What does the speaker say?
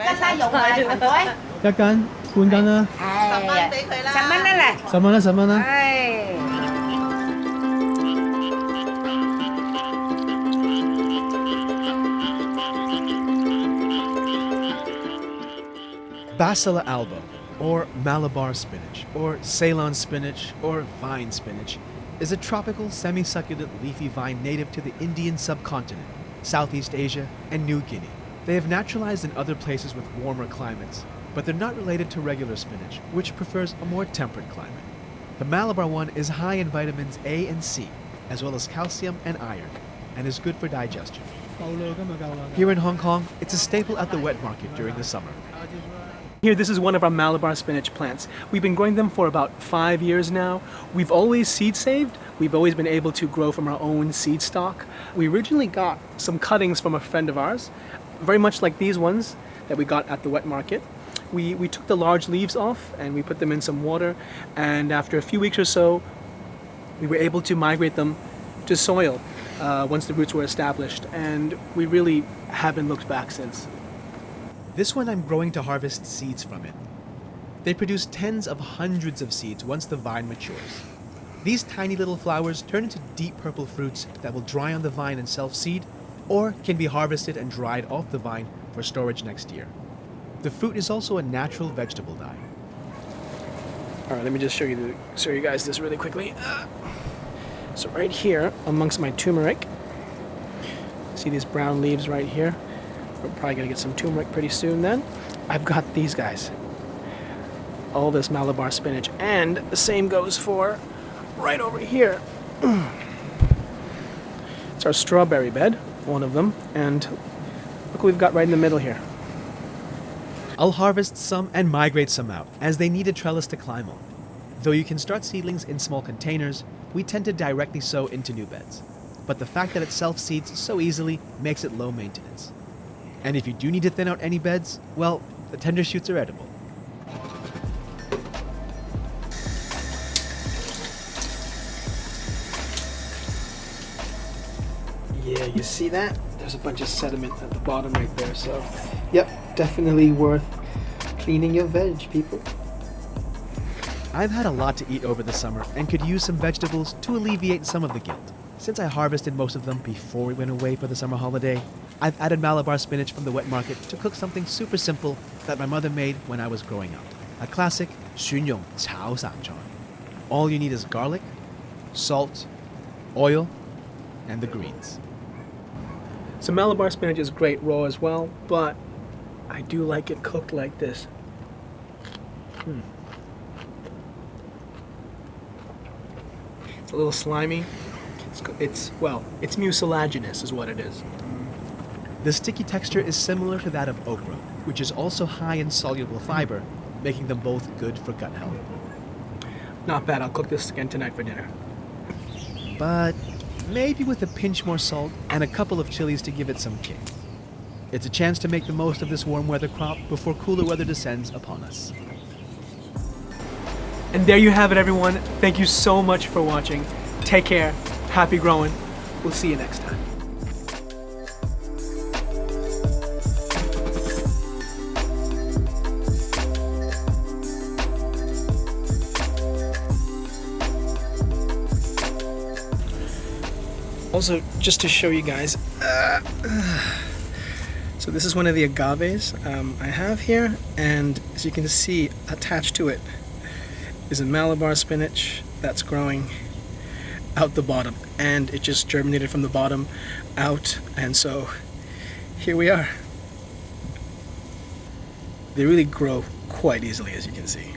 一斤半斤啦，10蚊俾佢啦，10蚊啦嚟。10蚊啦，10蚊啦。唉。Bacilla alba, or Malabar spinach, or Ceylon spinach, or vine spinach, is a tropical semi-succulent leafy vine native to the Indian subcontinent, Southeast Asia, and New Guinea. They have naturalized in other places with warmer climates, but they're not related to regular spinach, which prefers a more temperate climate. The Malabar one is high in vitamins A and C, as well as calcium and iron, and is good for digestion. Here in Hong Kong, it's a staple at the wet market during the summer. Here, this is one of our Malabar spinach plants. We've been growing them for about 5 years now. We've always seed saved. We've always been able to grow from our own seed stock. We originally got some cuttings from a friend of ours, very much like these ones that we got at the wet market. We took the large leaves off and we put them in some water, and after a few weeks or so, we were able to migrate them to soil once the roots were established, and we really haven't looked back since. This one I'm growing to harvest seeds from it. They produce tens of hundreds of seeds once the vine matures. These tiny little flowers turn into deep purple fruits that will dry on the vine and self-seed, or can be harvested and dried off the vine for storage next year. The fruit is also a natural vegetable dye. All right, let me just show you guys this really quickly. So right here, amongst my turmeric, see these brown leaves right here? We're probably gonna get some turmeric pretty soon then. I've got these guys. All this Malabar spinach, and the same goes for right over here. It's our strawberry bed, one of them, and look what we've got right in the middle here. I'll harvest some and migrate some out, as they need a trellis to climb on. Though you can start seedlings in small containers, we tend to directly sow into new beds. But the fact that it self-seeds so easily makes it low maintenance. And if you do need to thin out any beds, well, the tender shoots are edible. Yeah, you see that? There's a bunch of sediment at the bottom right there, so yep, definitely worth cleaning your veg, people. I've had a lot to eat over the summer and could use some vegetables to alleviate some of the guilt. Since I harvested most of them before we went away for the summer holiday, I've added Malabar spinach from the wet market to cook something super simple that my mother made when I was growing up. A classic 蒜蓉炒散菜. All you need is garlic, salt, oil, and the greens. So Malabar spinach is great raw as well, but I do like it cooked like this. It's a little slimy. It's mucilaginous is what it is. The sticky texture is similar to that of okra, which is also high in soluble fiber, making them both good for gut health. Not bad. I'll cook this again tonight for dinner. But maybe with a pinch more salt and a couple of chilies to give it some kick. It's a chance to make the most of this warm weather crop before cooler weather descends upon us. And there you have it, everyone. Thank you so much for watching. Take care. Happy growing. We'll see you next time. Also, just to show you guys, so this is one of the agaves I have here, and as you can see, attached to it is a Malabar spinach that's growing out the bottom, and it just germinated from the bottom out, and so here we are. They really grow quite easily, as you can see.